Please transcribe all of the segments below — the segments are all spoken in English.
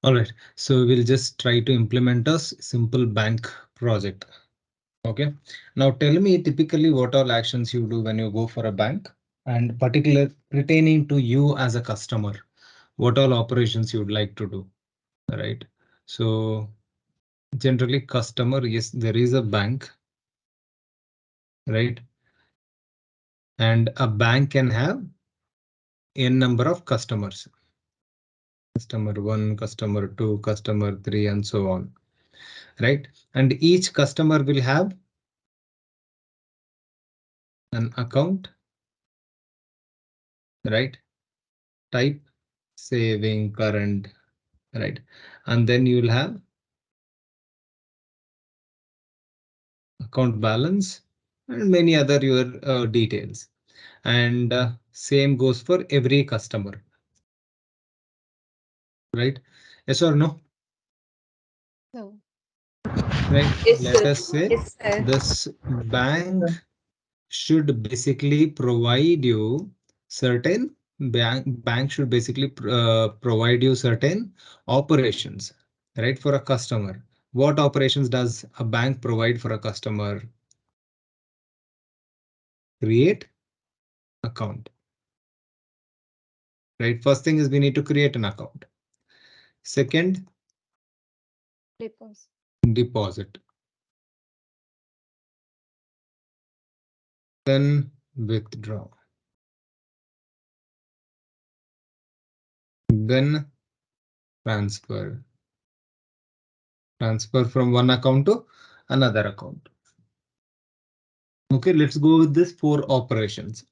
All right, so we'll just try to implement a simple bank project. Okay, now tell me typically what all actions you do when you go for a bank, and particular pertaining to you as a customer, what all operations you would like to do, right? So generally customer, yes, there is a bank, right? And a bank can have n number of customers. Customer 1, customer 2, customer 3, and so on, right? And each customer will have an account, right? Type saving, current, right? And then you will have account balance and many other your details. And same goes for every customer, right? Yes or no? No. Right? Yes, Let sir. us say Yes, sir. this bank should basically provide you certain bank should basically provide you certain operations, right? For a customer, what operations does a bank provide for a customer? Create account, right? First thing is we need to create an account. Second, Deposit. deposit. Then withdraw. Then transfer. Transfer from one account to another account. Okay, let's go with this 4 operations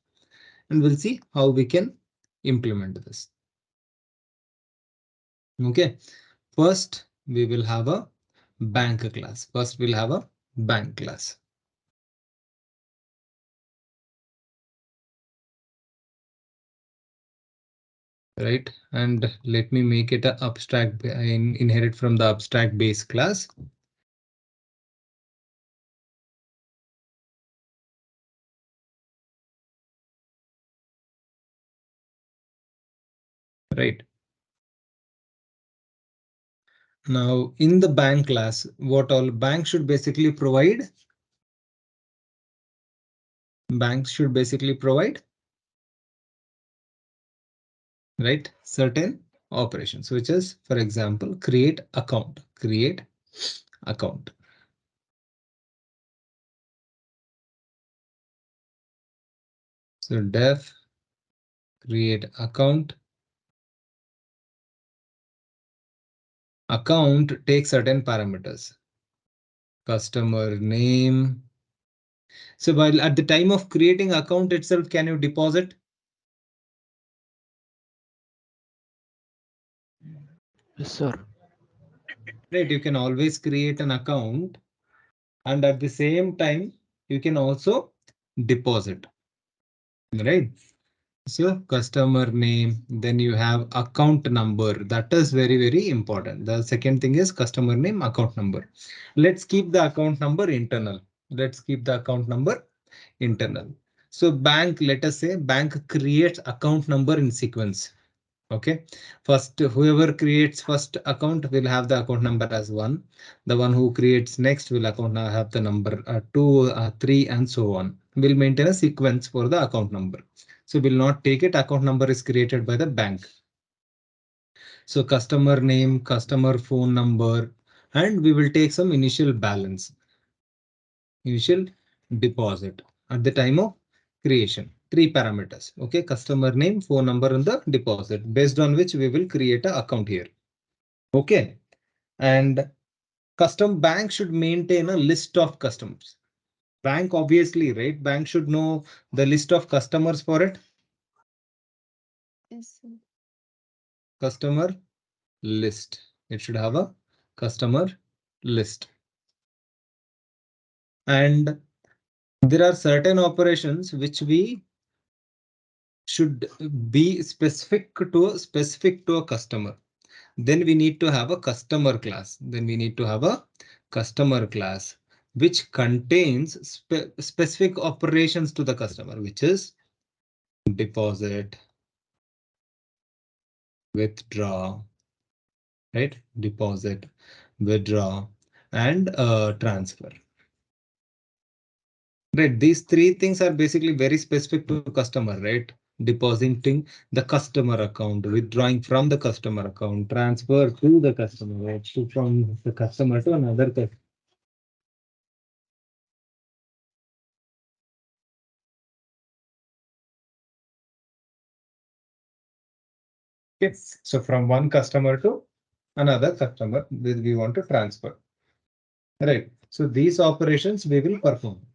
and we'll see how we can implement this. Okay, first we will have a bank class. First we'll have a bank class. Right, and let me make it a abstract inherit from the abstract base class. Right. Now in the bank class, what all bank should basically provide? Banks should basically provide, right, certain operations, which is, for example, create account, create account. So def create account. Account takes certain parameters. Customer name. So while at the time of creating account itself, can you deposit? Yes, sir. Right, you can always create an account and at the same time you can also deposit, right? So customer name, then you have account number. That is very, very important. The second thing is customer name, account number. Let's keep the account number internal. Let's keep the account number internal. So bank, let us say bank creates account number in sequence. Okay, first whoever creates first account will have the account number as 1. The one who creates next will have the number 2, 3, and so on. We'll maintain a sequence for the account number. So we'll not take it. Account number is created by the bank. So customer name, customer phone number, and we will take some initial balance, initial deposit at the time of creation. 3 parameters. Okay, customer name, phone number, and the deposit, based on which we will create an account here. Okay, and custom bank should maintain a list of customers. Bank obviously, right? Bank should know the list of customers for it. Yes, sir. Customer list. It should have a customer list. And there are certain operations which we should be specific to a customer. Then we need to have a customer class. Then we need to have a customer class which contains specific operations to the customer, which is deposit, withdraw, right? Deposit, withdraw, and transfer. Right, these three things are basically very specific to customer, right? Depositing the customer account, withdrawing from the customer account, transfer to the customer, right? From the customer to another customer. Okay. So from one customer to another customer, we want to transfer. Right. So these operations we will perform.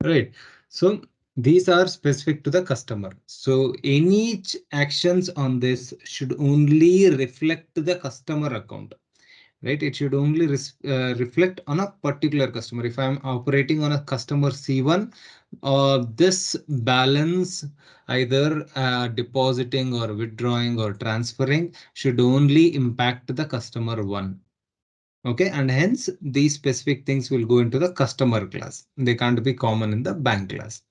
Right. So these are specific to the customer. So any actions on this should only reflect to the customer account. Right, it should only reflect on a particular customer. If I'm operating on a customer C1, this balance, either depositing or withdrawing or transferring, should only impact the customer 1. Okay, and hence these specific things will go into the customer class. They can't be common in the bank class.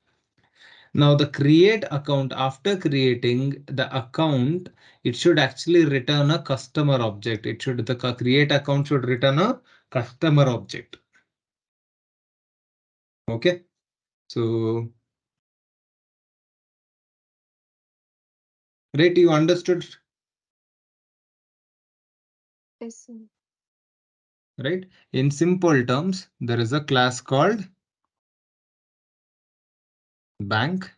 Now the create account, after creating the account, it should actually return a customer object. It should, the create account should return a customer object. Okay, so right, you understood, Yes, sir. right? In simple terms, there is a class called bank,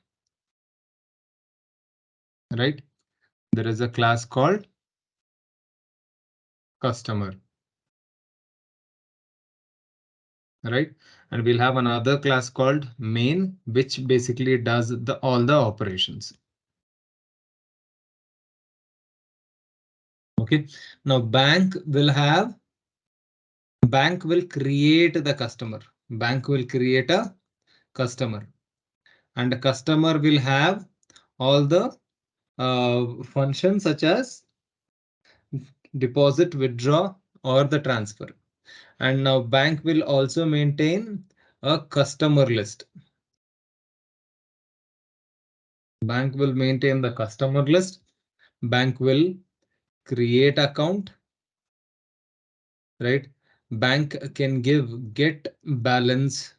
right? There is a class called customer, right? And we'll have another class called main, which basically does all the operations. Okay, now bank will create the customer. Bank will create a customer, and the customer will have all the functions such as deposit, withdraw, or the transfer. And now bank will also maintain a customer list. Bank will maintain the customer list. Bank will create account, right? Bank can get balance.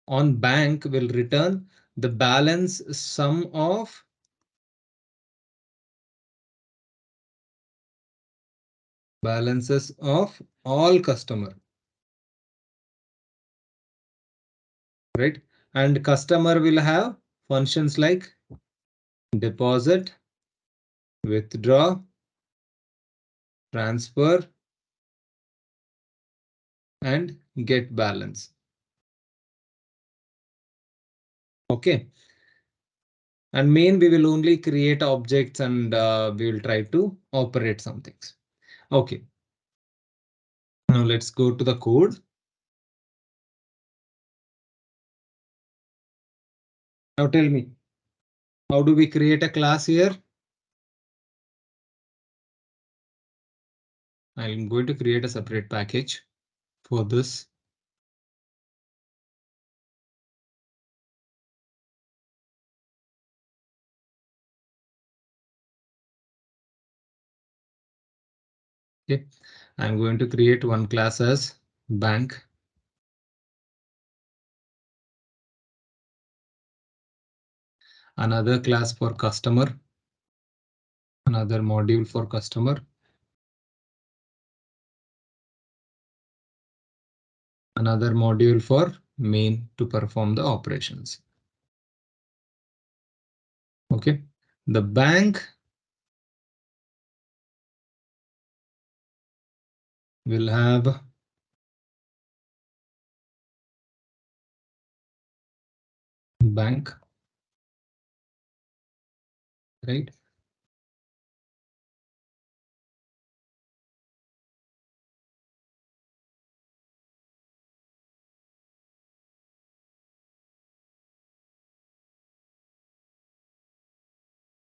On bank will return the balance sum of balances of all customer, right? And customer will have functions like deposit, withdraw, transfer, and get balance. Okay. And main, we will only create objects, and we will try to operate some things. Okay. Now let's go to the code. Now tell me, how do we create a class here? I'm going to create a separate package for this. Okay, I'm going to create one class as bank. Another class for customer. Another module for customer. Another module for main to perform the operations. Okay, the bank will have bank, right?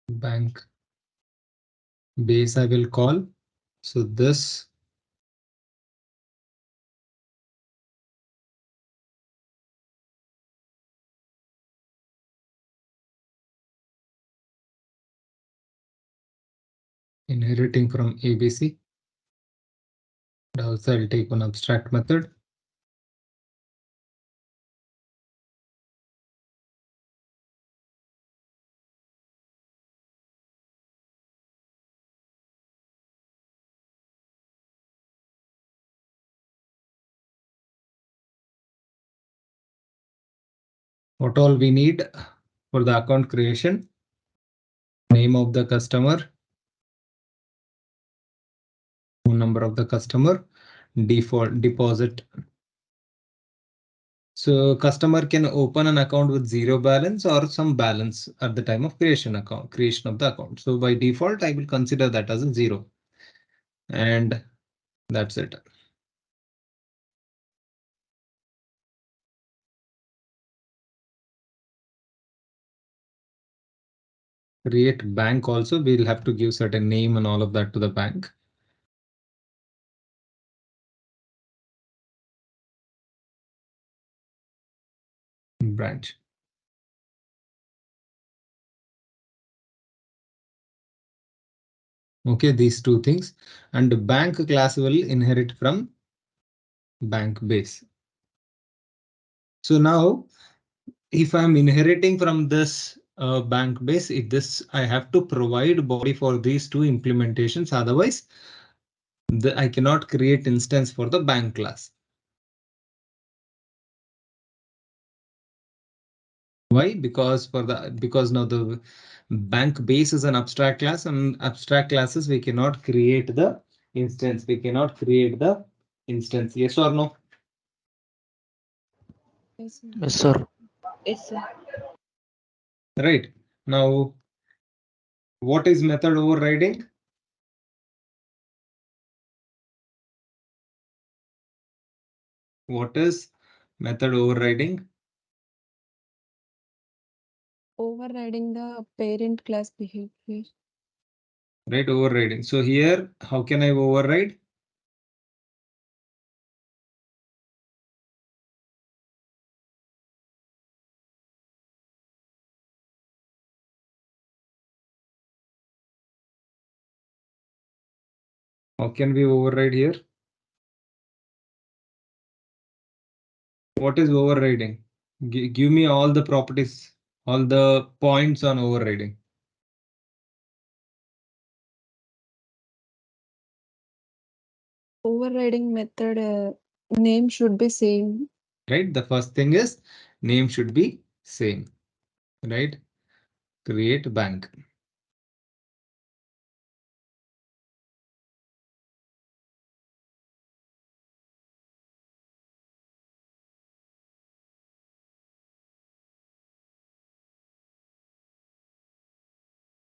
Bank base I will call. So this inheriting from ABC. And also I'll take one abstract method. What all we need for the account creation? Name of the customer, phone number of the customer, default deposit. So customer can open an account with zero balance or some balance at the time of creation of the account. So by default, I will consider that as a zero. And that's it. Create bank also, we'll have to give certain name and all of that to the bank. Branch. Okay, these two things. And the bank class will inherit from bank base. So now if I'm inheriting from this bank base, I have to provide body for these two implementations. Otherwise, I cannot create instance for the bank class. Why? Because now the bank base is an abstract class, and abstract classes we cannot create the instance. We cannot create the instance. Yes or no? Yes, sir. Yes, sir. Yes, sir. Right. Now, what is method overriding? What is method overriding? Overriding the parent class behavior. Right, overriding. So here, how can I override? How can we override here? What is overriding? Give me all the properties, all the points on overriding. Overriding method name should be same. Right, the first thing is name should be same. Right, create bank.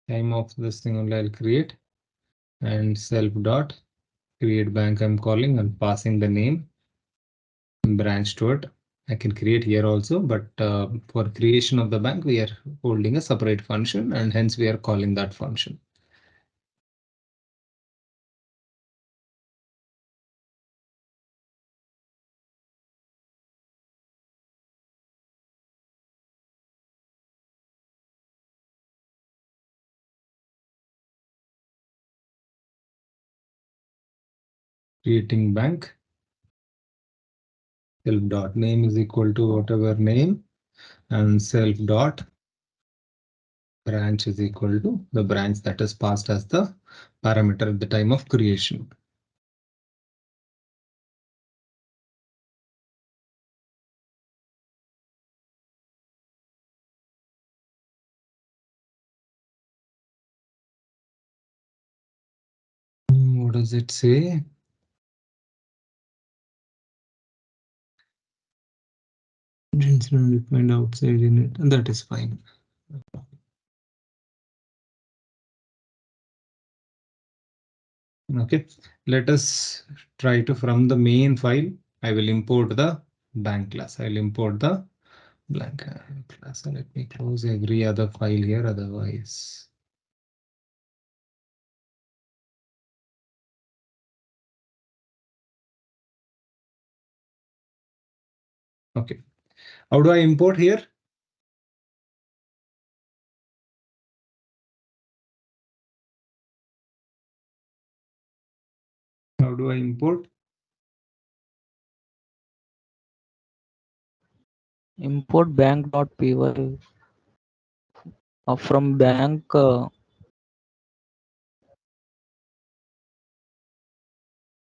Time of this thing only I'll create, and self dot create bank I'm calling and passing the name branch to it. I can create here also, but for creation of the bank, we are holding a separate function, and hence we are calling that function. Creating bank. Self dot name is equal to whatever name, and self dot branch is equal to the branch that is passed as the parameter at the time of creation. What does it say? Defined outside in it, and that is fine. Okay, let us try to, from the main file, I will import the bank class. I'll import the blank class. Let me close every other file here, otherwise. Okay, how do I import here? How do I import? Import bank.py from bank.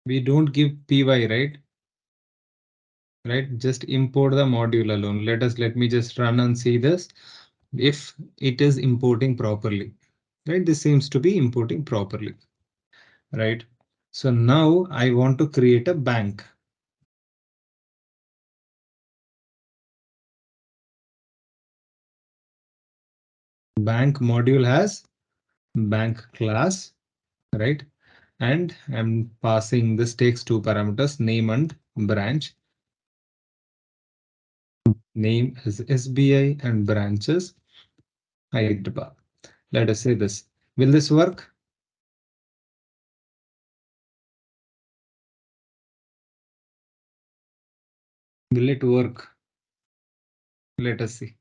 We don't give py, right? Right, just import the module alone. Let me just run and see this if it is importing properly. Right, this seems to be importing properly. Right, so now I want to create a bank. Bank module has bank class, right? And I'm passing this takes two parameters, name and branch. Name is SBI and branches Hyderabad. Let us say this. Will this work? Will it work? Let us see.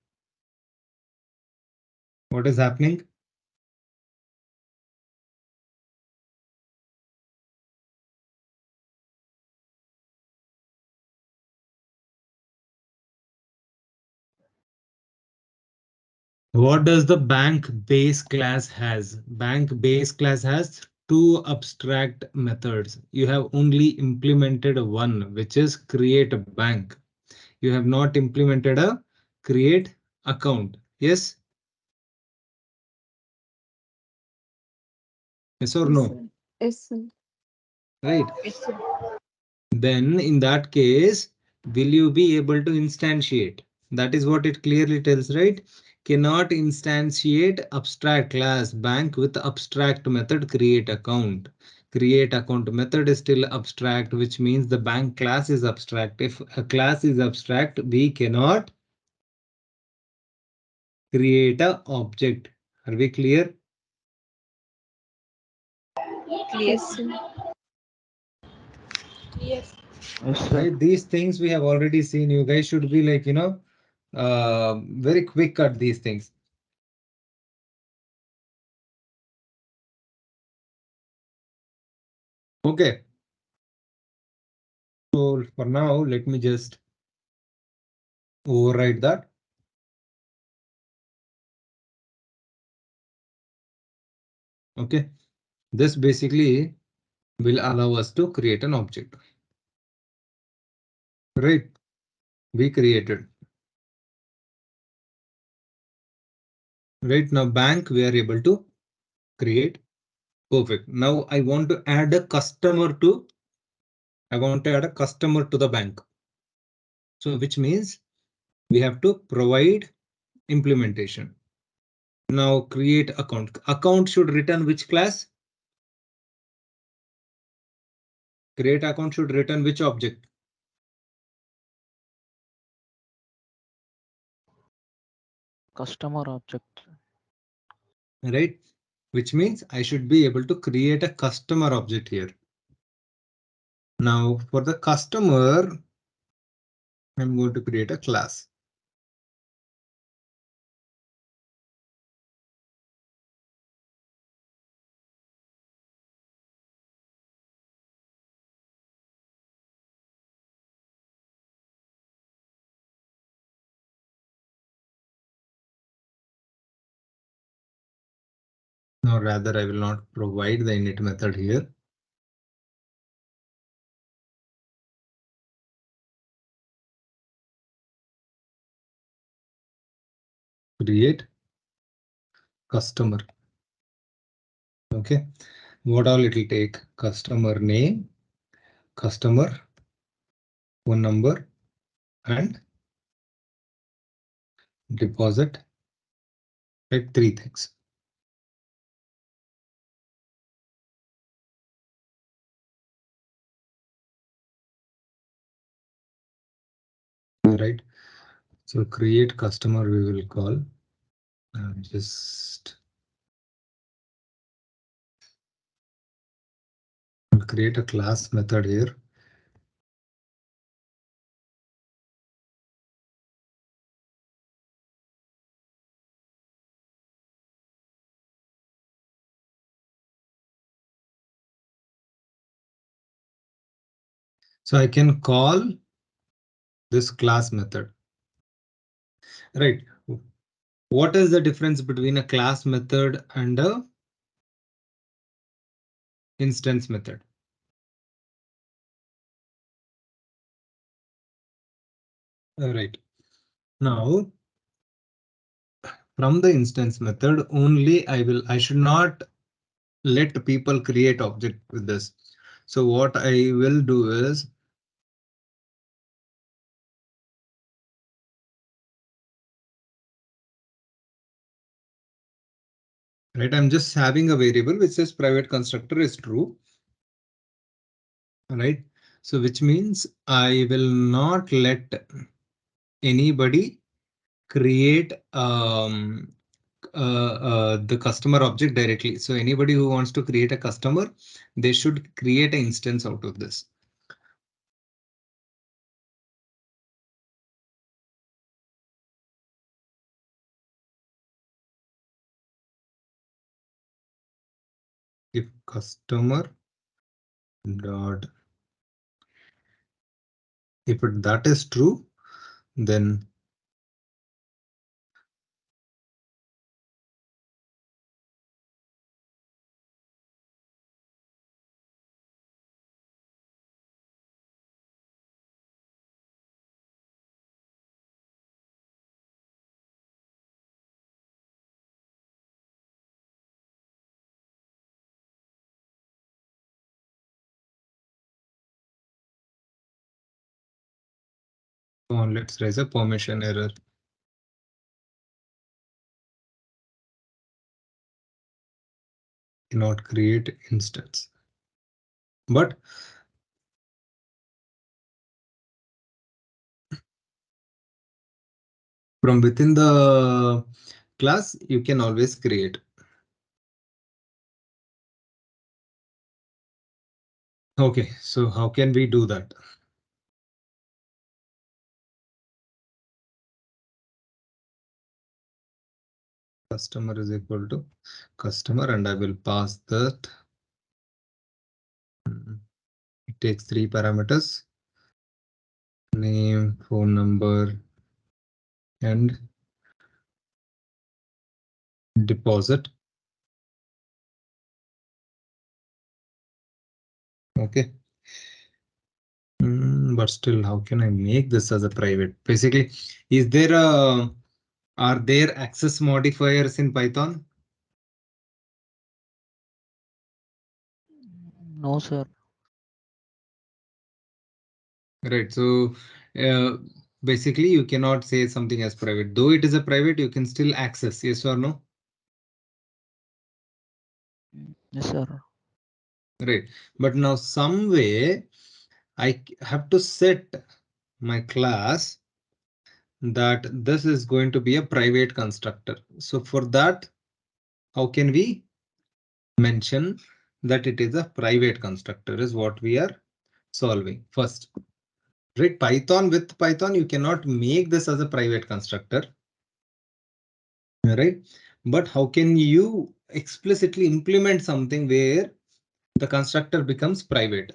What is happening? What does the bank base class has? Bank base class has two abstract methods. You have only implemented one, which is create a bank. You have not implemented a create account. Yes? Yes or Yes, no? sir. Yes, sir. Right. Yes, sir. Then in that case, will you be able to instantiate? That is what it clearly tells, right? Cannot instantiate abstract class bank with abstract method create account. Create account method is still abstract, which means the bank class is abstract. If a class is abstract, we cannot create a object. Are we clear? Yes, sir. Yes. Yes, sir. Right? These things we have already seen. You guys should be like, very quick at these things. Okay. So for now, let me just override that. Okay. This basically will allow us to create an object. Right. We created. Right now, bank we are able to create. Perfect. Now I want to add a customer to. I want to add a customer to the bank. So which means we have to provide implementation. Now create account. Account should return which class? Create account should return which object? Customer object. Right? Which means I should be able to create a customer object here. Now for the customer, I'm going to create a class. No, rather I will not provide the init method here. Create customer. Okay. What all it will take? Customer name, customer phone number, and deposit. Like three things. Right. So create customer we will call. Just create a class method here. So I can call this class method, right? What is the difference between a class method and a instance method? All right. Now, from the instance method only, I should not let people create object with this. So what I will do is right, I'm just having a variable which says private constructor is true. Right. So which means I will not let anybody create the customer object directly. So anybody who wants to create a customer, they should create an instance out of this. If customer dot, that is true, then let's raise a permission error. Cannot create instance, but from within the class, you can always create. Okay, so how can we do that? Customer is equal to customer, and I will pass that. It takes 3 parameters: name, phone number, and deposit. Okay. But still, how can I make this as a private? Basically, is there are there access modifiers in Python? No, sir. Right. So basically, you cannot say something as private. Though it is a private, you can still access. Yes or no? Yes, sir. Right. But now some way I have to set my class that this is going to be a private constructor. So for that, how can we mention that it is a private constructor is what we are solving first. Right? With Python, you cannot make this as a private constructor. Right? But how can you explicitly implement something where the constructor becomes private?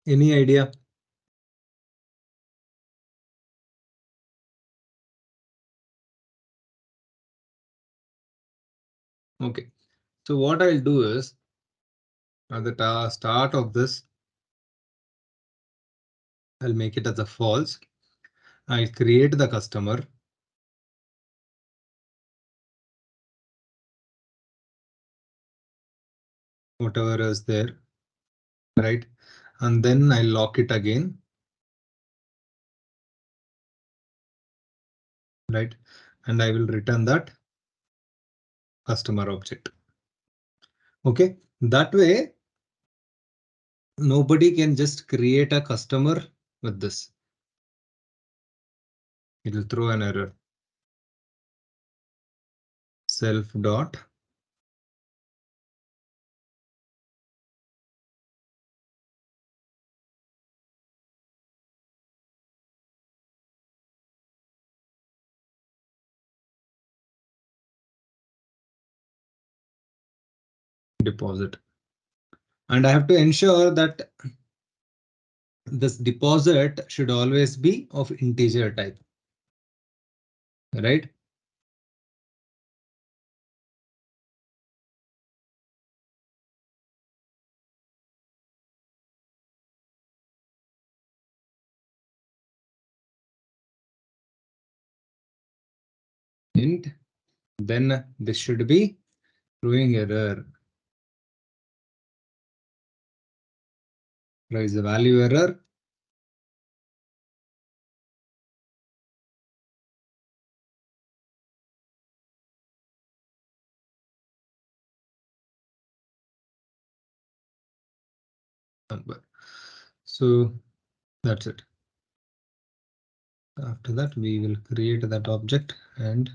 Any idea? Okay. So what I'll do is at the start of this, I'll make it as a false. I'll create the customer. Whatever is there. Right? And then I'll lock it again. Right? And I will return that customer object. Okay, that way nobody can just create a customer with this. It will throw an error. Self dot deposit. And I have to ensure that this deposit should always be of integer type, right? Int, then this should be throwing error. There is a value error. Number. So that's it. After that, we will create that object and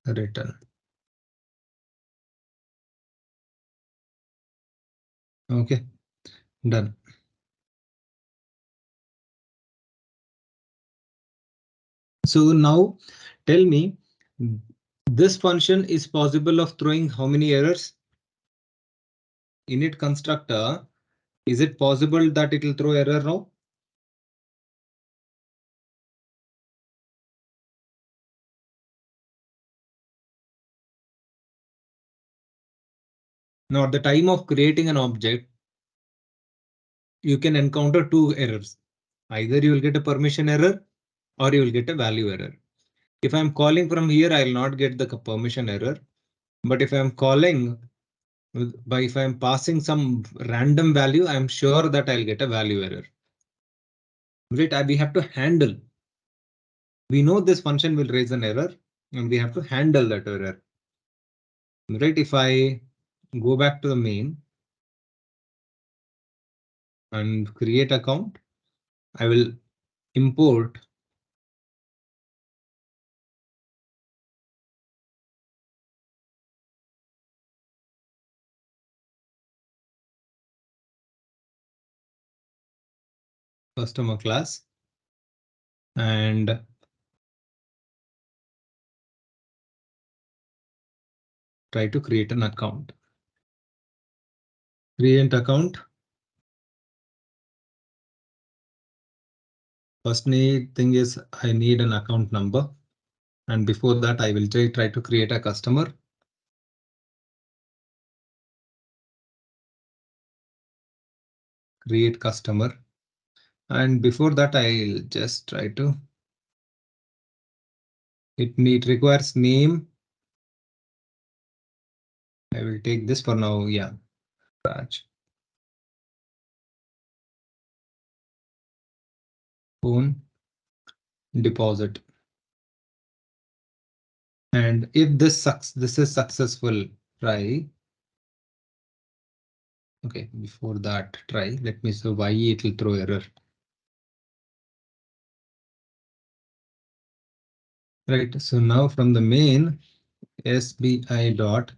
return. Okay, done. So now tell me, this function is possible of throwing how many errors? Init constructor, is it possible that it will throw error now? Now at the time of creating an object, you can encounter two errors. Either you will get a permission error or you will get a value error. If I'm calling from here, I will not get the permission error. But if I'm calling if I'm passing some random value, I'm sure that I'll get a value error. Right, we have to handle. We know this function will raise an error and we have to handle that error. Right, if I go back to the main and create account, I will import customer class and try to create an account. Create account. First thing is I need an account number. And before that, I will try to create a customer. Create customer. And before that, I'll just try to. It requires name. I will take this for now. Yeah. Raj. Phone. Deposit. And if this is successful, try. Okay, before that, try. Let me see why it will throw error. Right. So now from the main SBI dot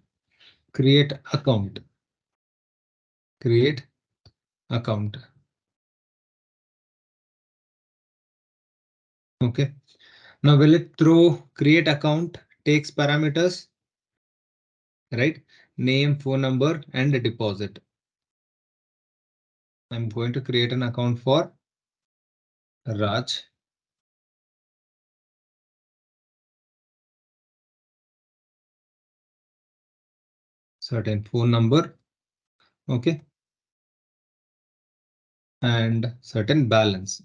create account. Create account. Okay. Now will it throw create account takes parameters, right? Name, phone number, and a deposit. I'm going to create an account for Raj. Certain phone number. Okay. And certain balance.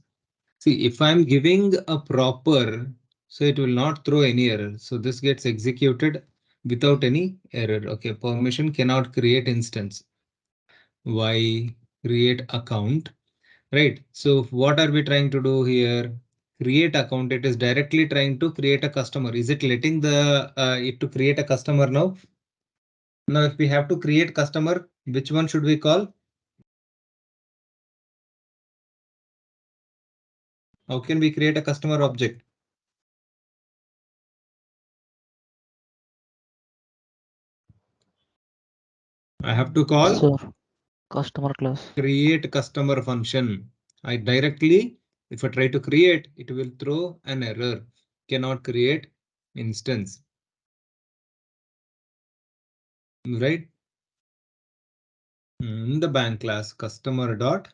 See, if I'm giving a proper, so it will not throw any error. So this gets executed without any error. Okay, permission cannot create instance. Why create account? Right. So what are we trying to do here? Create account. It is directly trying to create a customer. Is it letting the it to create a customer now? Now, if we have to create customer, which one should we call? How can we create a customer object? I have to call Yes, sir. Customer class. create customer function. I directly, if I try to create, it will throw an error. Cannot create instance. Right? In the bank class, customer dot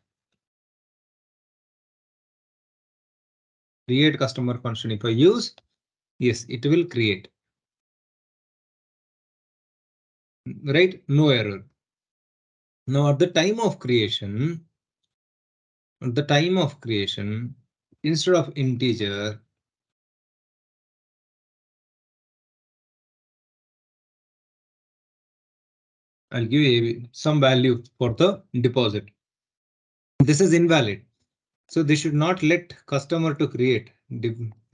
create customer function. If I use, yes, it will create. Right? No error. Now at the time of creation, instead of integer, I'll give some value for the deposit. This is invalid. So they should not let customer to create,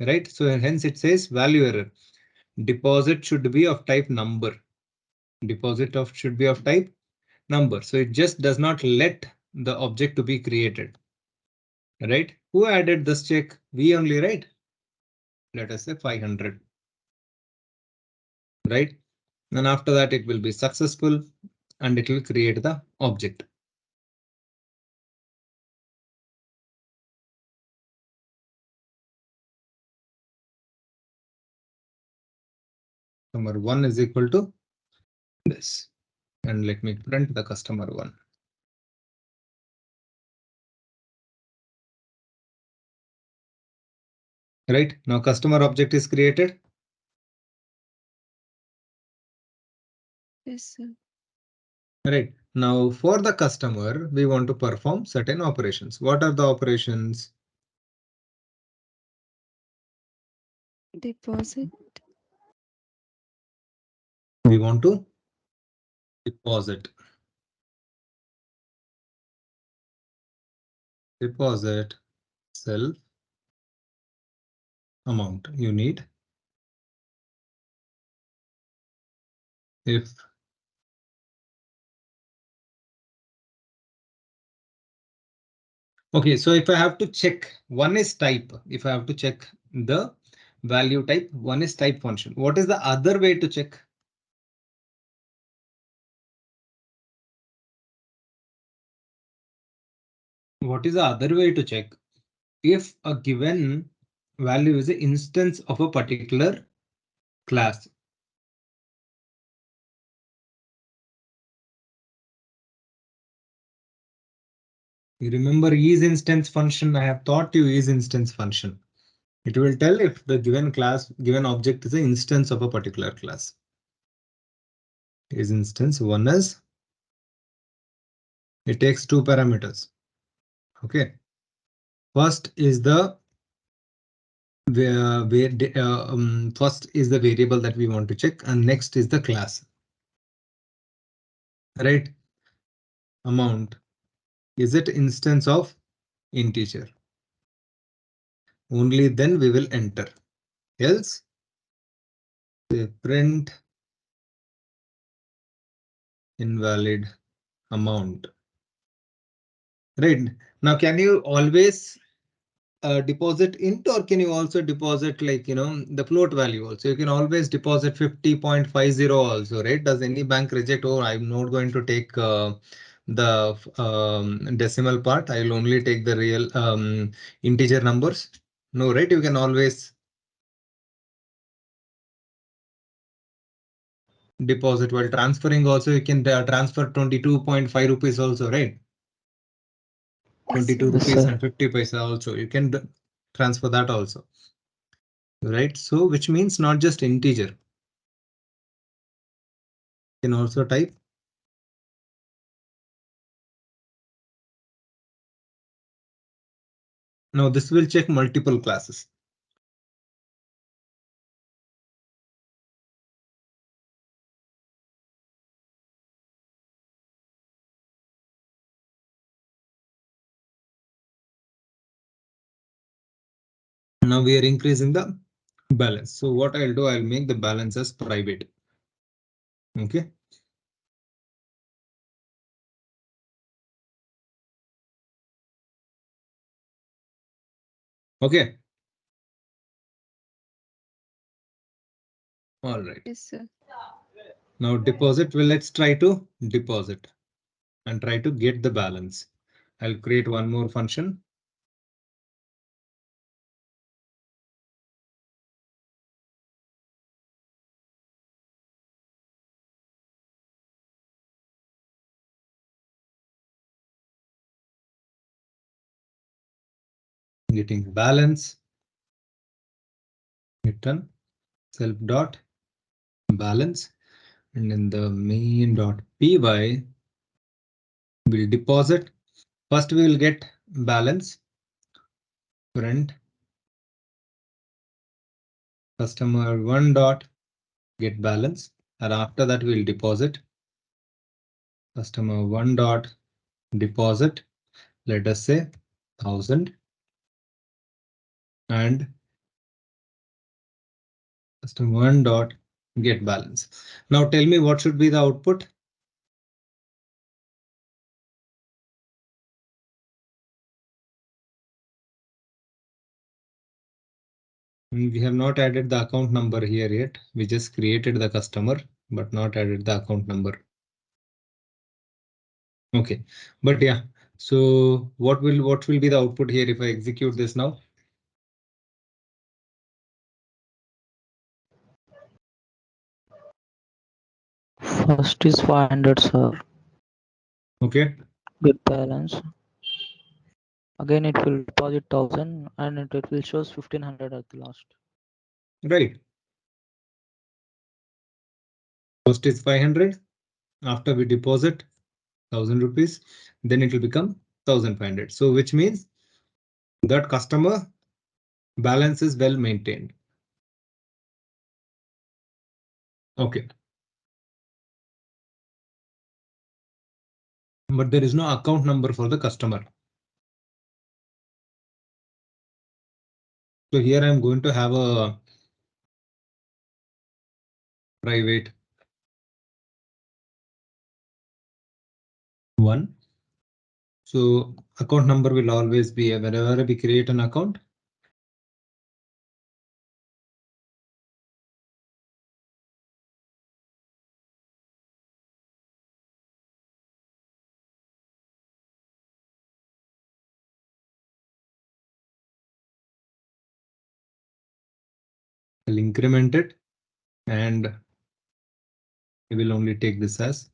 right? So hence it says value error. Deposit should be of type number. Should be of type number. So it just does not let the object to be created. Right? Who added this check? We only, right? Let us say 500. Right? And after that it will be successful and it will create the object. Customer 1 is equal to this. And let me print the customer 1. Right? Now customer object is created. Yes, sir. Right. Now for the customer, we want to perform certain operations. What are the operations? Deposit. We want to deposit. Deposit self amount you need. If okay, so if I have to check, one is type. If I have to check the value type, one is type function. What is the other way to check? What is the other way to check? If a given value is an instance of a particular class. You remember isInstance function? I have taught you isInstance function. It will tell if the given object is an instance of a particular class. IsInstance one is it takes two parameters. Okay. First is the first is the variable that we want to check, and next is the class. Right? Amount. Is it instance of integer? Only then we will enter. Else, say print invalid amount. Right. Now, can you always deposit int, or can you also deposit like, the float value also? You can always deposit 50.50 also, right? Does any bank reject? Oh, I'm not going to take the decimal part. I will only take the real integer numbers. No, right? You can always deposit while transferring also. You can transfer 22.5 rupees also, right? Yes, 22 sir. Yes, rupees sir. and 50 paisa also. You can transfer that also. Right? So which means not just integer. You can also type. Now this will check multiple classes. Now we are increasing the balance. So what I'll do, I'll make the balance as private. Okay. Okay. All right. Yes, sir. Now deposit. Well, let's try to deposit and try to get the balance. I'll create one more function. Getting balance. Return self dot balance, and in the main dot py we'll deposit. First we will get balance. Print customer one dot get balance, and after that we'll deposit customer one dot deposit. Let us say 1000 and customer one dot get balance. Now tell me what should be the output. We have not added the account number here yet. We just created the customer, but not added the account number. Okay, but yeah. So what will be the output here if I execute this now? First is 500, sir. Okay, Get balance. Again, it will deposit 1000 and it will show 1500 at the last. right. First is 500. After we deposit 1000 rupees, then it will become 1500. So which means that customer balance is well maintained. Okay. But there is no account number for the customer. So here I'm going to have a private one. So account number will always be whenever we create an account. I'll increment it and we will only take this as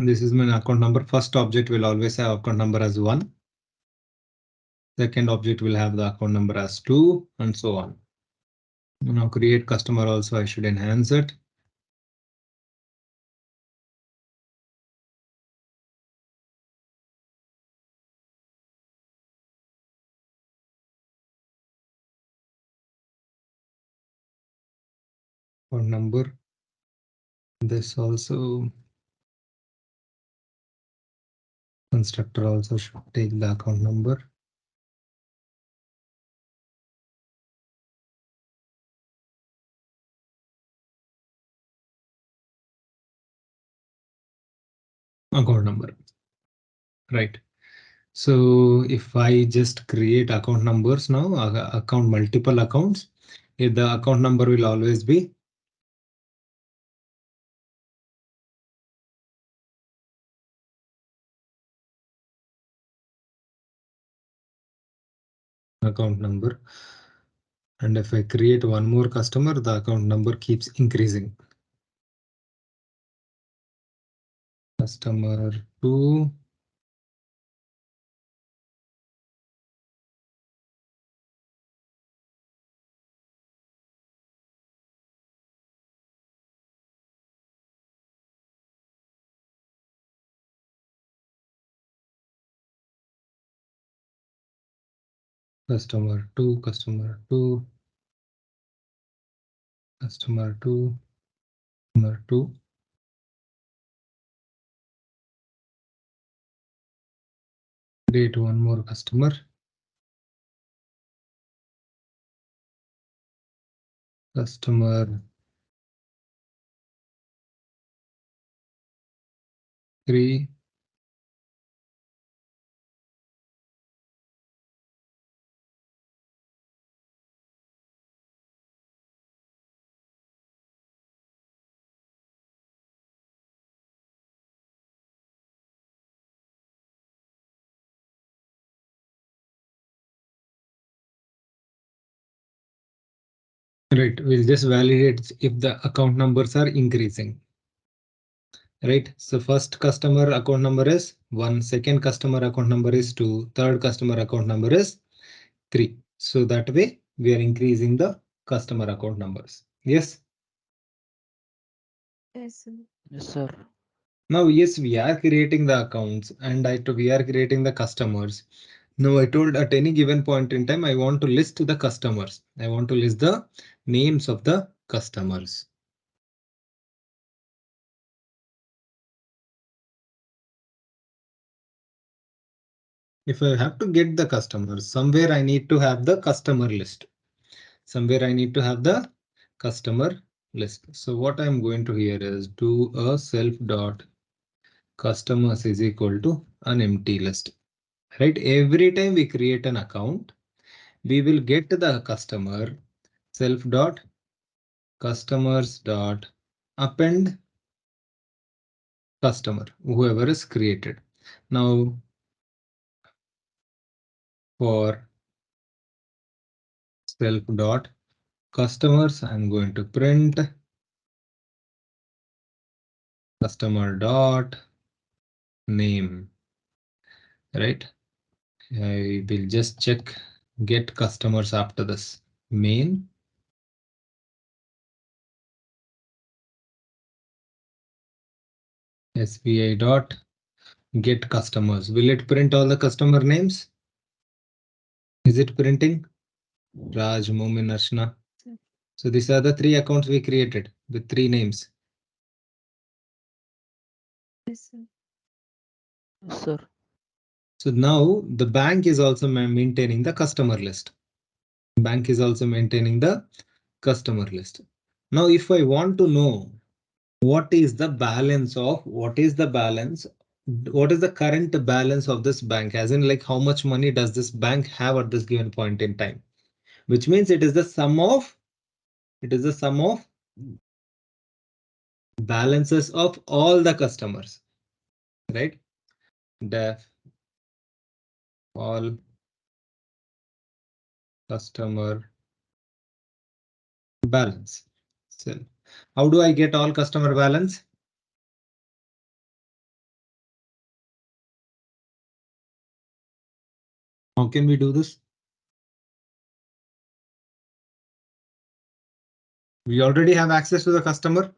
this is my account number. First object will always have account number as 1. Second object will have the account number as 2 and so on. Now create customer also I should enhance it. Account number. This also constructor also should take the account number. Account number. Right. So if I just create account numbers now, account multiple accounts, if the account number will always be account number. And if I create one more customer, the account number keeps increasing. Customer 2. Customer 2, customer 2, customer 2, customer 2. Create one more customer. Customer 3. Right, we'll just validate if the account numbers are increasing. Right, so first customer account number is 1, second customer account number is 2, third customer account number is 3. So that way we are increasing the customer account numbers. Yes. Yes, sir. Yes, sir. Now, yes, we are creating the accounts and we are creating the customers. Now, I told at any given point in time, I want to list the customers. I want to list the names of the customers. If I have to get the customers, somewhere I need to have the customer list. Somewhere I need to have the customer list. So what I'm going to here is do a self dot customers is equal to an empty list. Right? Every time we create an account, we will get the customer self dot customers dot append customer, whoever is created. Now for self dot customers, I'm going to print customer dot name. Right? I will just check get customers after this main. SBI dot get customers. Will it print all the customer names? Is it printing? Raj, Moomin, Archana. Sir. So these are the 3 accounts we created with 3 names. Yes, sir. Yes, sir. So now the bank is also maintaining the customer list. Bank is also maintaining the customer list. Now, if I want to know what is the balance, what is the current balance of this bank, as in like how much money does this bank have at this given point in time, which means it is the sum of balances of all the customers, right? Def all customer balance. So how do I get all customer balance? How can we do this? We already have access to the customer.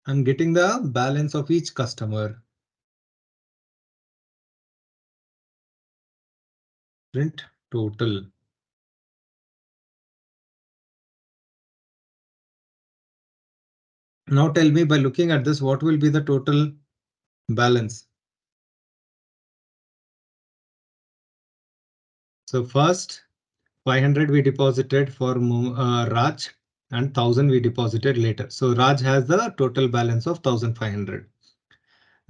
I'm getting the balance of each customer. Print total. Now tell me by looking at this, what will be the total balance? So first 500 we deposited for Raj and 1000 we deposited later. So Raj has the total balance of 1500.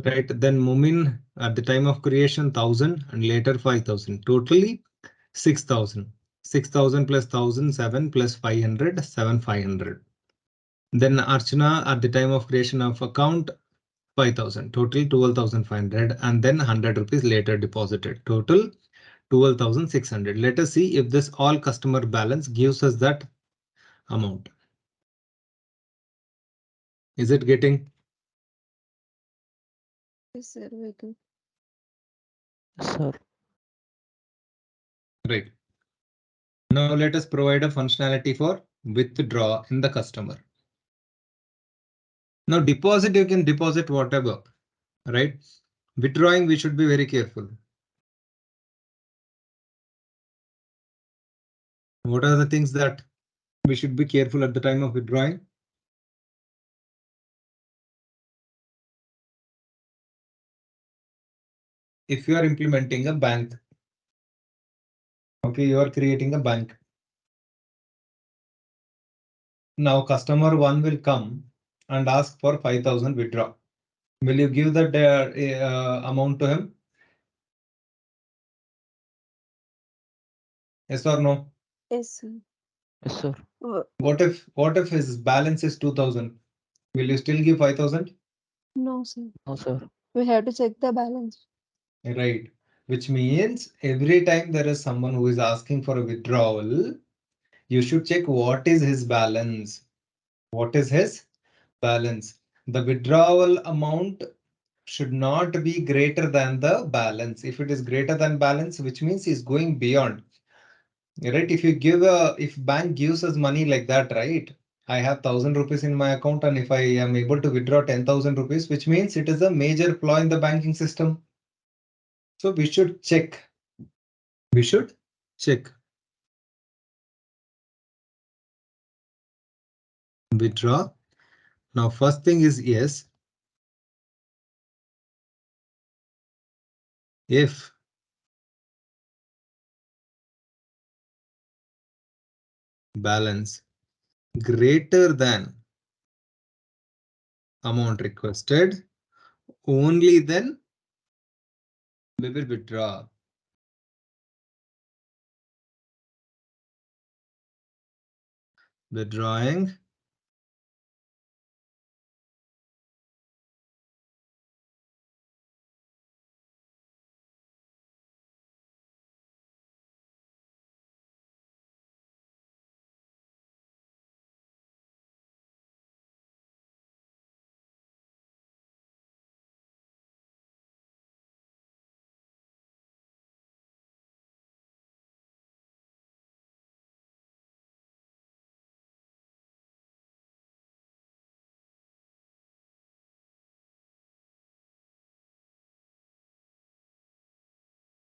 Right, then Mumin at the time of creation 1000 and later 5000. Totally 6000. 6000 plus 1000, 7 plus 500, 7500. Then Archana at the time of creation of account 5000. Total 12,500 and then 100 rupees later deposited. Total 12,600. Let us see if this all customer balance gives us that amount. Is it getting? Yes, sir. We do. Yes, sir. Right. Now let us provide a functionality for withdraw in the customer. Now deposit, you can deposit whatever, right? Withdrawing, we should be very careful. What are the things that we should be careful at the time of withdrawing? If you are implementing a bank, okay, you are creating a bank. Now customer 1 will come and ask for 5,000 withdraw. Will you give that amount to him? Yes or no? Yes, sir. Yes, sir. What if his balance is 2,000? Will you still give 5,000? No, sir. No, sir. We have to check the balance. Right. Which means every time there is someone who is asking for a withdrawal, you should check what is his balance. What is his balance? The withdrawal amount should not be greater than the balance. If it is greater than balance, which means he's going beyond. Right? If bank gives us money like that, right? I have 1,000 rupees in my account, and if I am able to withdraw 10,000 rupees, which means it is a major flaw in the banking system. So we should check. We should check. Withdraw. Now, first thing is yes. If balance greater than amount requested, only then we will withdraw. Withdrawing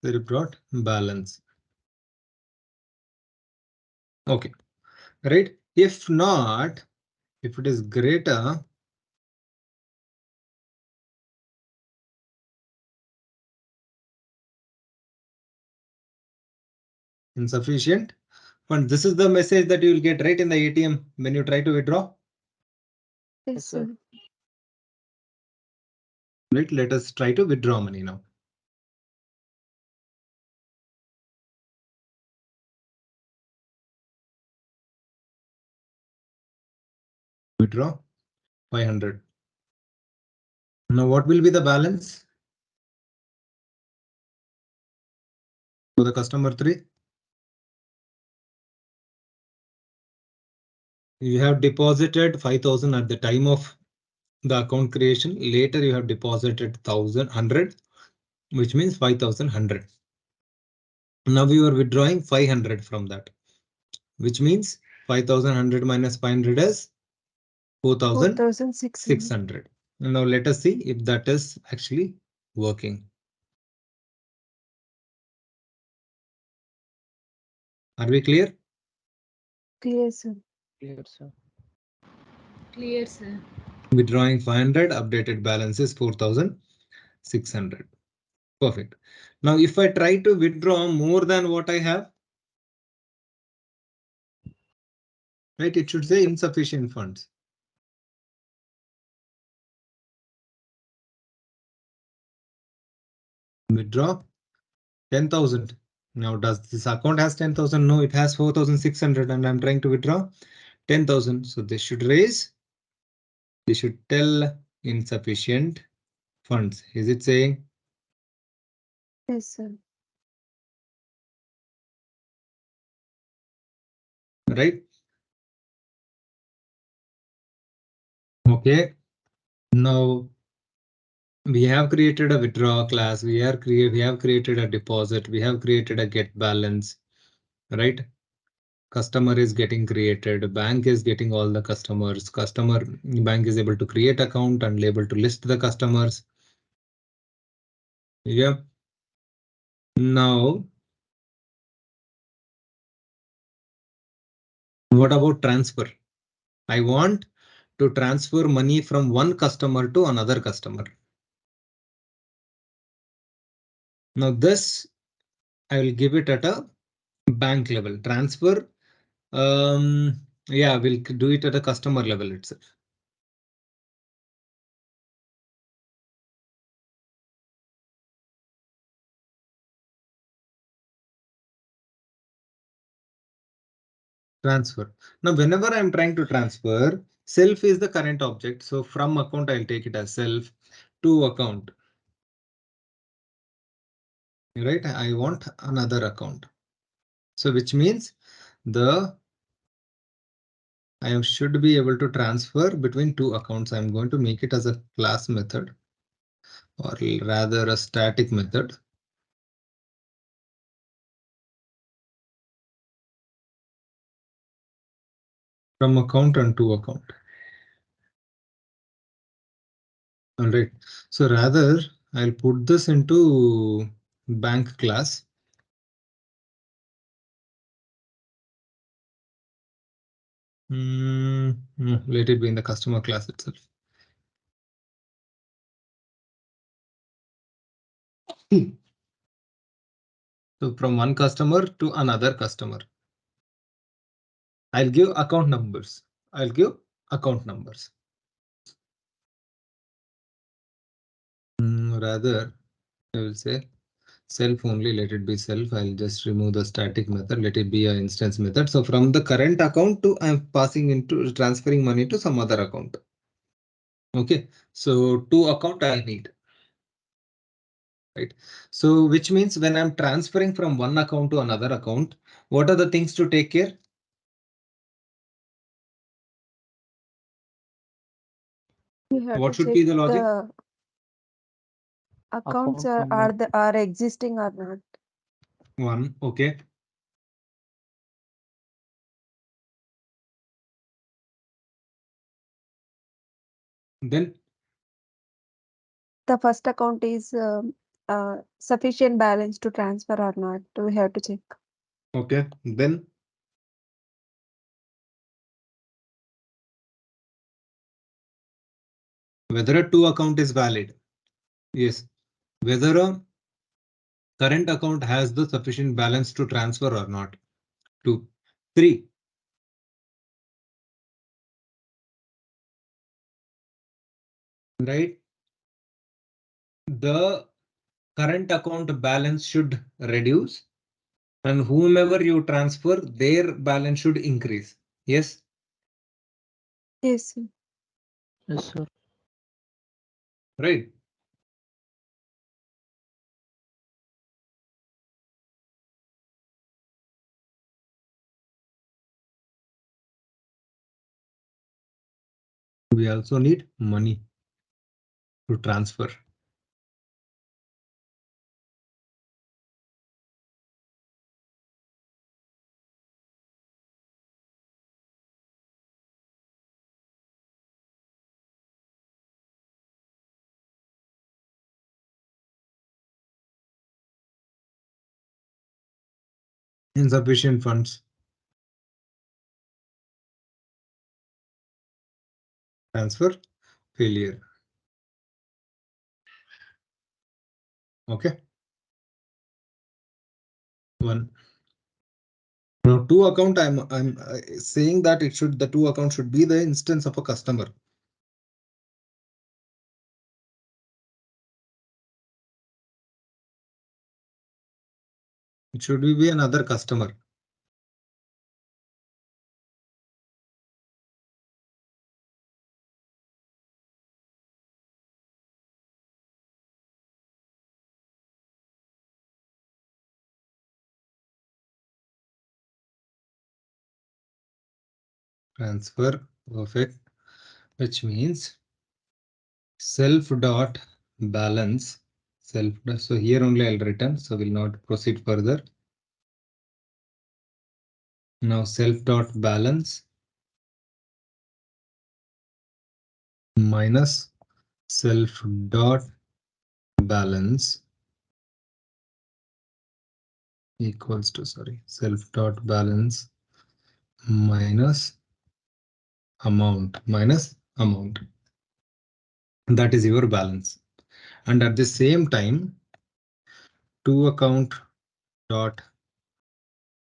we brought balance. Okay, right? If not, if it is greater, insufficient. And this is the message that you will get right in the ATM when you try to withdraw. Yes, Yes, sir. sir. Right? Let us try to withdraw money now. Withdraw 500. Now, what will be the balance for the customer 3? You have deposited 5,000 at the time of the account creation. Later, you have deposited 1,100, which means 5,100. Now you are withdrawing 500 from that, which means 5,100 minus 500 is 4,600. 4,600. Now let us see if that is actually working. Are we clear? Clear, sir. Clear, sir. Clear, sir. Withdrawing 500, updated balance is 4,600. Perfect. Now if I try to withdraw more than what I have, right, it should say insufficient funds. Withdraw 10,000. Now does this account has 10,000? No, it has 4,600 and I'm trying to withdraw 10,000. So this should raise. This should tell insufficient funds. Is it saying? Yes, sir. Right? Okay. Now we have created a withdraw class. We have created a deposit. We have created a get balance. Right? Customer is getting created. Bank is getting all the customers. Bank is able to create account and able to list the customers. Yeah. Now What about transfer? I want to transfer money from one customer to another customer. Now this, I will give it at a bank level. Transfer, yeah, we'll do it at a customer level itself. Transfer. Now, whenever I'm trying to transfer, self is the current object. So from account, I'll take it as self to account. Right? I want another account. So which means I should be able to transfer between two accounts. I'm going to make it as a class method, or rather a static method. From account and to account. All right. So rather, I'll put this into bank class. Let it be in the customer class itself. So from one customer to another customer, I'll give account numbers. I'll give account numbers. Rather, I will say self only, let it be self. I'll just remove the static method. Let it be an instance method. So from the current account to I'm passing into transferring money to some other account. Okay, so to account I need. Right. So which means when I'm transferring from one account to another account, what are the things to take care? You have What to should check be the logic? the accounts Account are existing or not. One, okay. Then The first account is sufficient balance to transfer or not. We have to check. okay, then whether a to account is valid. Yes. Whether a current account has the sufficient balance to transfer or not. 2. 3. Right. The current account balance should reduce, and whomever you transfer, their balance should increase. Yes. Yes, sir. Yes, sir. Right. We also need money to transfer. Insufficient funds. Transfer failure. Okay. 1. Now to account, I'm saying that the to account should be the instance of a customer. It should be another customer. Transfer perfect, which means self dot balance self. So here only I'll return, so will not proceed further. Now self dot balance minus self dot balance equals to, sorry, self dot balance minus amount. That is your balance. And at the same time, to account dot,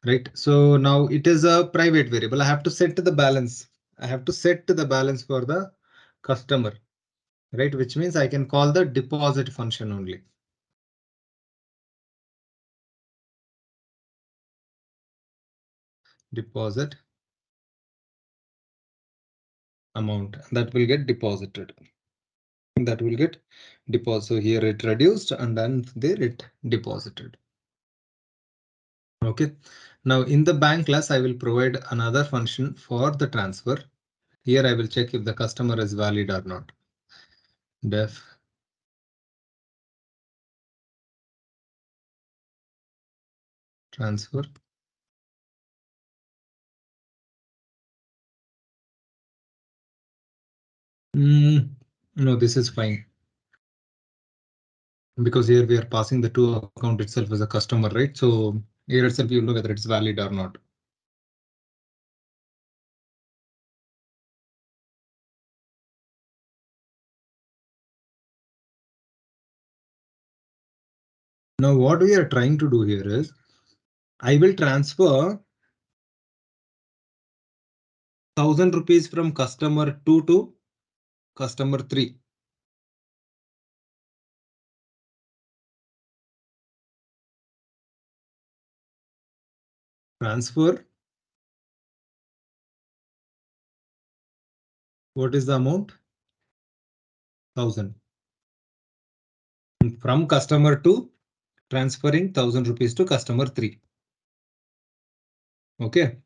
right? So now it is a private variable. I have to set the balance. I have to set the balance for the customer, right? Which means I can call the deposit function only. Deposit amount that will get deposited. That will get deposited. So here it reduced and then there it deposited. Okay. Now in the bank class, I will provide another function for the transfer. Here I will check if the customer is valid or not. Def transfer. No, this is fine. Because here we are passing the to account itself as a customer, right? So here itself you know whether it's valid or not. Now what we are trying to do here is I will transfer 1,000 rupees from customer 2 to customer 3. Transfer. What is the amount? 1,000. From customer 2, transferring 1,000 rupees to customer 3. Okay.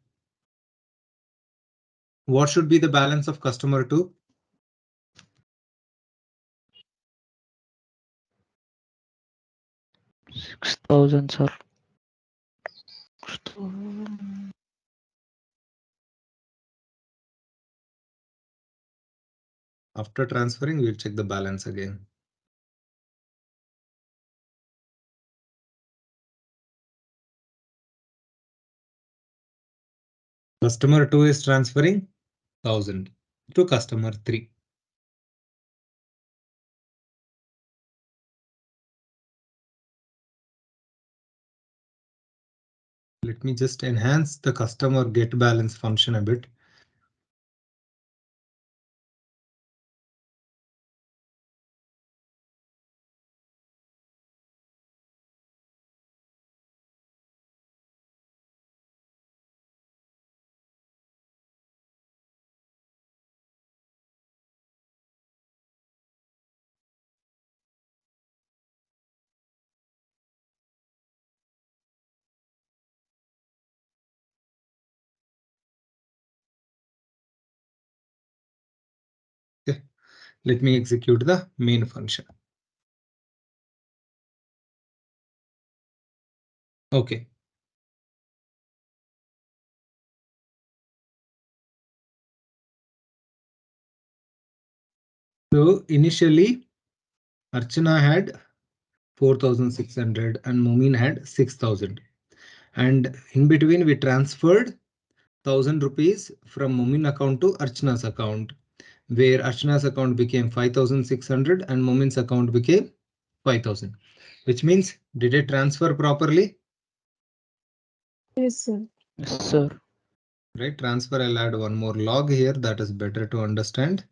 What should be the balance of customer 2? 6,000, sir. 6,000. After transferring, we'll check the balance again. Customer 2 is transferring 1,000 to customer 3. Let me just enhance the customer get balance function a bit. Okay. Let me execute the main function. Okay. So initially, Archana had 4,600 and Momin had 6,000. And in between, we transferred 1,000 rupees from Momin account to Archana's account, where Archana's account became 5,600 and Momin's account became 5,000, which means did it transfer properly? Yes, sir. Yes, sir. Right, transfer. I'll add one more log here that is better to understand.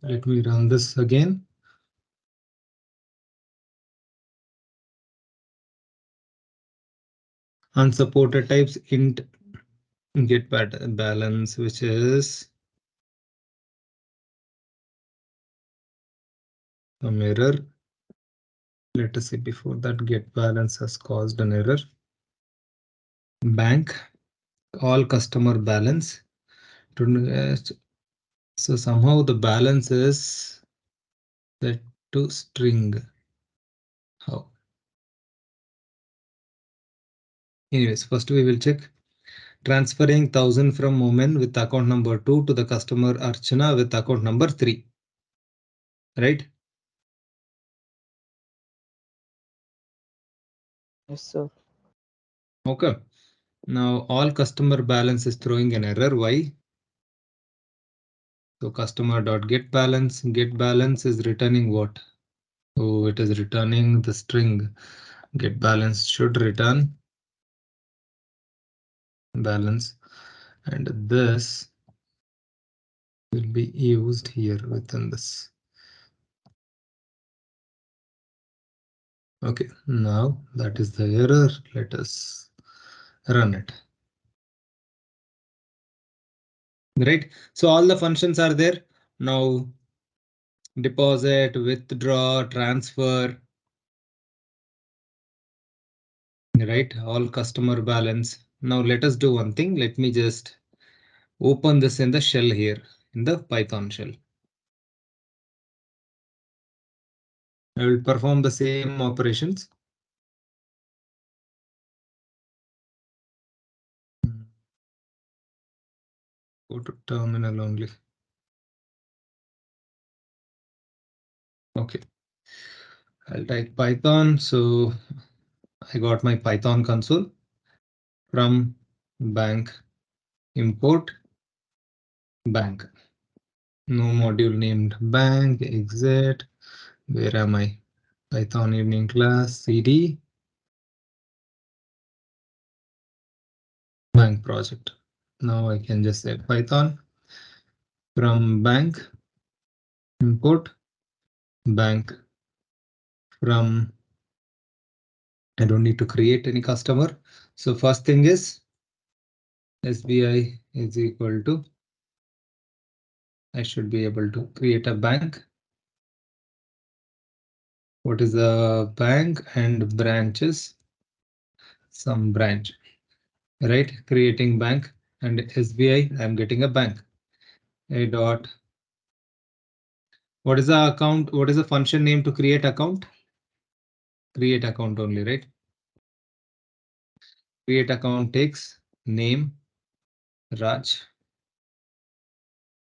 Let me run this again. Unsupported types int get balance, which is some error. Let us see, before that get balance has caused an error. Bank all customer balance. So somehow the balance is set to string. How? Anyways, first we will check transferring 1000 from Momen with account number 2 to the customer Archana with account number 3. Right? Yes, sir. Okay. Now all customer balance is throwing an error. Why? So customer dot get balance is returning what? So it is returning the string. Get balance should return balance, and this will be used here within this. Okay, now that is the error. Let us run it. Right. So all the functions are there. Now deposit, withdraw, transfer. Right. All customer balance. Now let us do one thing. Let me just open this in the shell here in the Python shell. I will perform the same operations. Go to terminal only. Okay. I'll type Python. So I got my Python console from bank import bank. No module named bank exit. Where am I? Python evening class cd bank project. Now I can just say Python from bank import bank from. I don't need to create any customer. So first thing is SBI is equal to. I should be able to create a bank. What is the bank and branches? Some branch, right? Creating bank and SBI. I'm getting a bank. A dot. What is the account? What is the function name to create account? Create account only, right? Create account takes name Raj.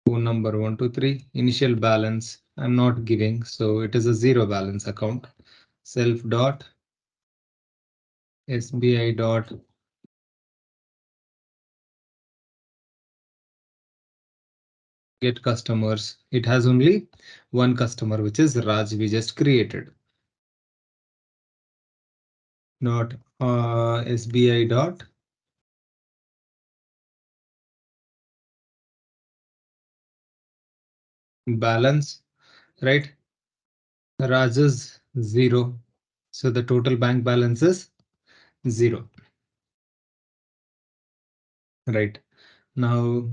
Phone number 123. Initial balance I'm not giving, so it is a zero balance account. Self dot SBI dot get customers. It has only one customer, which is Raj. We just created. Dot SBI dot balance, right? Raj is 0, so the total bank balance is 0. Right now,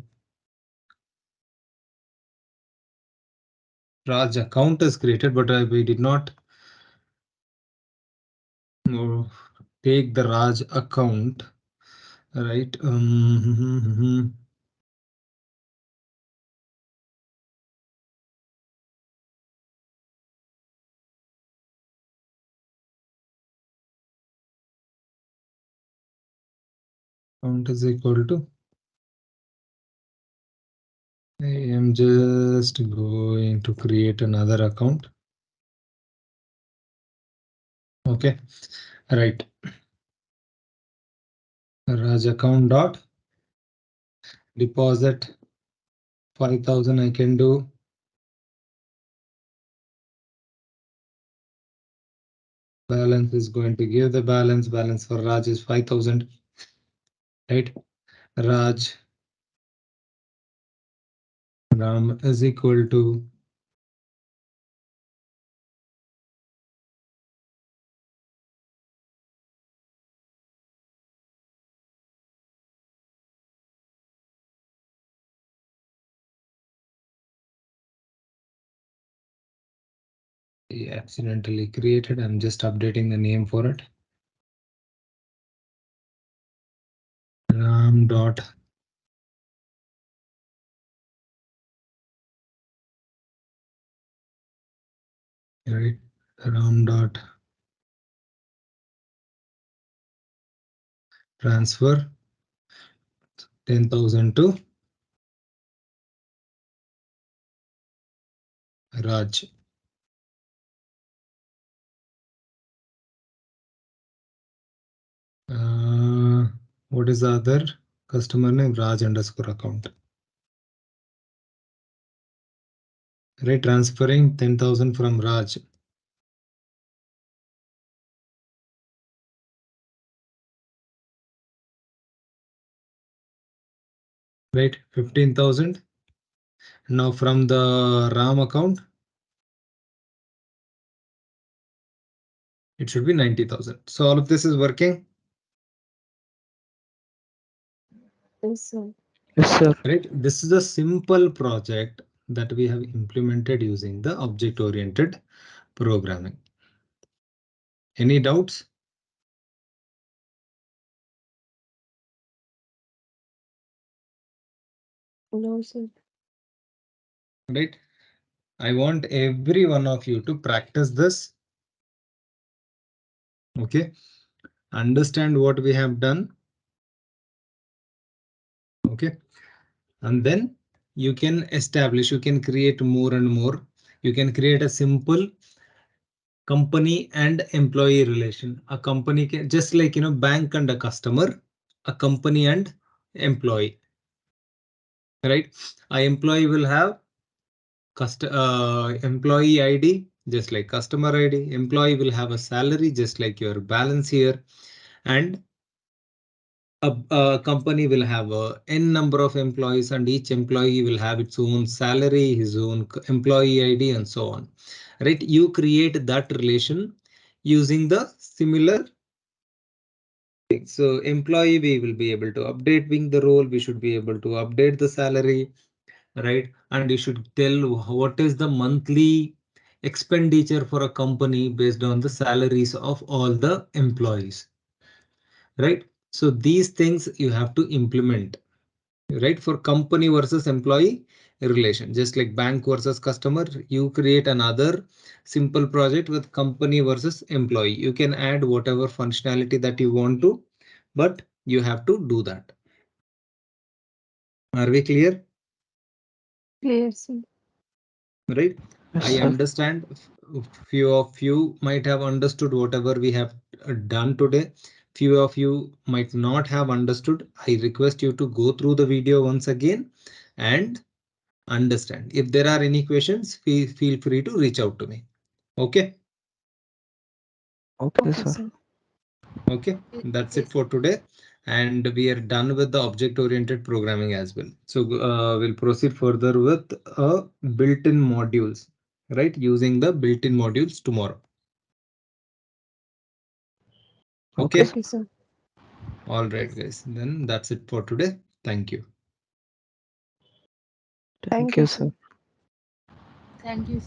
Raj account is created, but we did not take the Raj account, right? Count is equal to. I am just going to create another account. Okay, right. Raj account dot deposit 5,000. I can do. Balance is going to give the balance. Balance for Raj is 5,000. Right. Raj Ram is equal to I accidentally created. I'm just updating the name for it. Ram dot right. Ram dot transfer 10,000 to Raj. What is the other customer name? Raj underscore account. Right, transferring 10,000 from Raj. Right, 15,000. Now from the Ram account, it should be 90,000. So all of this is working. Yes, sir. Yes, sir. Right, this is a simple project that we have implemented using the object-oriented programming. Any doubts? No, sir. Right, I want every one of you to practice this. Okay, understand what we have done. Okay, and then you can establish, you can create more and more. You can create a simple company and employee relation. A company can, just like bank and a customer, a company and employee. Right, a employee will have employee ID just like customer ID. Employee will have a salary just like your balance here, and a company will have a n number of employees, and each employee will have its own salary, his own employee ID, and so on. Right, you create that relation using the similar thing. So employee, we will be able to update being the role, we should be able to update the salary, right? And you should tell what is the monthly expenditure for a company based on the salaries of all the employees, right? So these things you have to implement, right? For company versus employee relation, just like bank versus customer, you create another simple project with company versus employee. You can add whatever functionality that you want to, but you have to do that. Are we clear? Clear, sir. Right, Yes, I sir. understand few of you might have understood whatever we have done today. Few of you might not have understood. I request you to go through the video once again and understand. If there are any questions, feel free to reach out to me. Okay. Okay, Okay, sir. sir. Okay, that's it for today. And we are done with the object-oriented programming as well. So we'll proceed further with built-in modules, right? Using the built-in modules tomorrow. Okay, Okay. Okay, sir. All right, guys. Then that's it for today. Thank you. Thank you, sir. Thank you.